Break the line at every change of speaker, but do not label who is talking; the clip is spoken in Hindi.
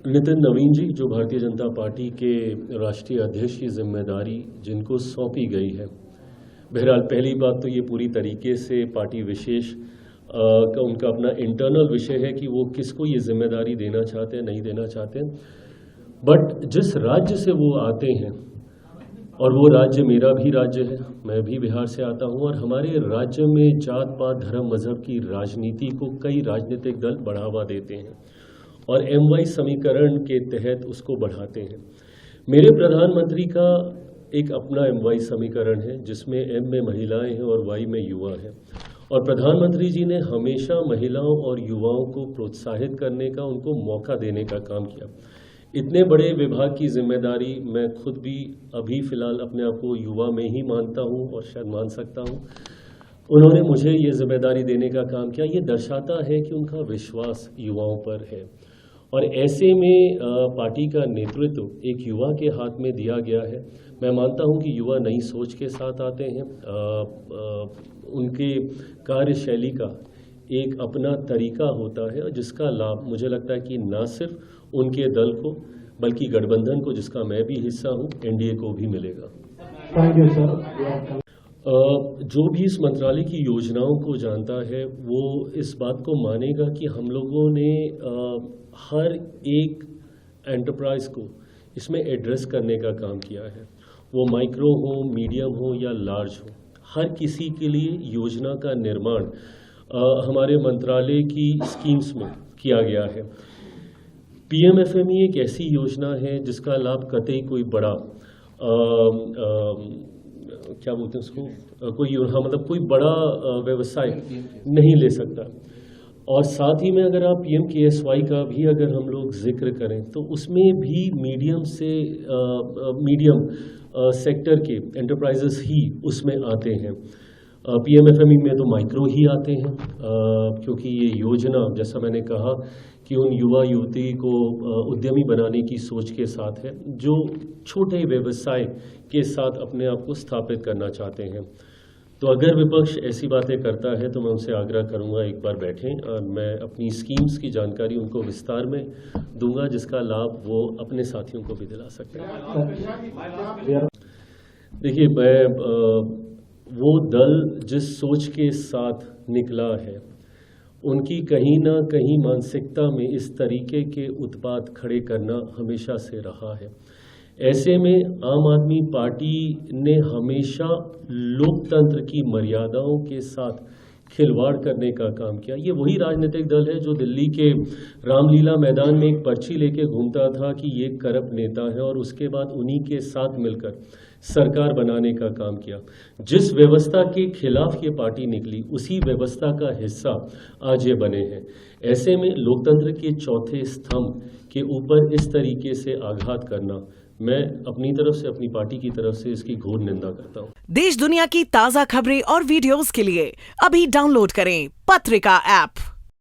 नितिन नवीन जी, जो भारतीय जनता पार्टी के राष्ट्रीय अध्यक्ष की जिम्मेदारी जिनको सौंपी गई है, बहरहाल पहली बात तो ये पूरी तरीके से पार्टी विशेष का उनका अपना इंटरनल विषय है कि वो किसको ये जिम्मेदारी देना चाहते हैं, नहीं देना चाहते हैं। बट जिस राज्य से वो आते हैं, और वो राज्य मेरा भी राज्य है, मैं भी बिहार से आता हूँ, और हमारे राज्य में जात पात धर्म मजहब की राजनीति को कई राजनीतिक दल बढ़ावा देते हैं और MY समीकरण के तहत उसको बढ़ाते हैं। मेरे प्रधानमंत्री का एक अपना MY समीकरण है जिसमें M में महिलाएं हैं और Y में युवा हैं, और प्रधानमंत्री जी ने हमेशा महिलाओं और युवाओं को प्रोत्साहित करने का, उनको मौका देने का काम किया। इतने बड़े विभाग की जिम्मेदारी मैं खुद भी अभी फिलहाल अपने आप को युवा में ही मानता हूं और शायद मान सकता हूं। उन्होंने मुझे ये जिम्मेदारी देने का काम किया। ये दर्शाता है कि उनका विश्वास युवाओं पर है, और ऐसे में पार्टी का नेतृत्व एक युवा के हाथ में दिया गया है। मैं मानता हूं कि युवा नई सोच के साथ आते हैं, उनके कार्यशैली का एक अपना तरीका होता है, और जिसका लाभ मुझे लगता है कि न सिर्फ उनके दल को बल्कि गठबंधन को, जिसका मैं भी हिस्सा हूं, NDA को भी मिलेगा।
Thank you sir.
जो भी इस मंत्रालय की योजनाओं को जानता है वो इस बात को मानेगा कि हम लोगों ने हर एक एंटरप्राइज को इसमें एड्रेस करने का काम किया है। वो माइक्रो हो, मीडियम हो या लार्ज हो, हर किसी के लिए योजना का निर्माण हमारे मंत्रालय की स्कीम्स में किया गया है। PMFME एक ऐसी योजना है जिसका लाभ कतई कोई बड़ा क्या बोलते हैं उसको, मतलब कोई बड़ा व्यवसाय नहीं ले सकता। और साथ ही में अगर आप PMKSY का भी अगर हम लोग जिक्र करें तो उसमें भी मीडियम सेक्टर के एंटरप्राइजेस ही उसमें आते हैं। PMFME में तो माइक्रो ही आते हैं, क्योंकि ये योजना, जैसा मैंने कहा, कि उन युवा युवती को उद्यमी बनाने की सोच के साथ है, जो छोटे व्यवसाय के साथ अपने आप को स्थापित करना चाहते हैं। तो अगर विपक्ष ऐसी बातें करता है तो मैं उनसे आग्रह करूंगा एक बार बैठें, और मैं अपनी स्कीम्स की जानकारी उनको विस्तार में दूंगा, जिसका लाभ वो अपने साथियों को भी दिला सकते हैं। देखिए, मैं वो दल जिस सोच के साथ निकला है, उनकी कहीं ना कहीं मानसिकता में इस तरीके के उत्पाद खड़े करना हमेशा से रहा है। ऐसे में आम आदमी पार्टी ने हमेशा लोकतंत्र की मर्यादाओं के साथ खिलवाड़ करने का काम किया। ये वही राजनीतिक दल है जो दिल्ली के रामलीला मैदान में एक पर्ची लेके घूमता था कि ये करप्ट नेता है, और उसके बाद उन्हीं के साथ मिलकर सरकार बनाने का काम किया। जिस व्यवस्था के खिलाफ ये पार्टी निकली, उसी व्यवस्था का हिस्सा आज ये बने हैं। ऐसे में लोकतंत्र के चौथे स्तंभ के ऊपर इस तरीके से आघात करना, मैं अपनी तरफ से, अपनी पार्टी की तरफ से इसकी घोर निंदा करता हूं।
देश दुनिया की ताजा खबरें और वीडियोस के लिए अभी डाउनलोड करें पत्रिका ऐप।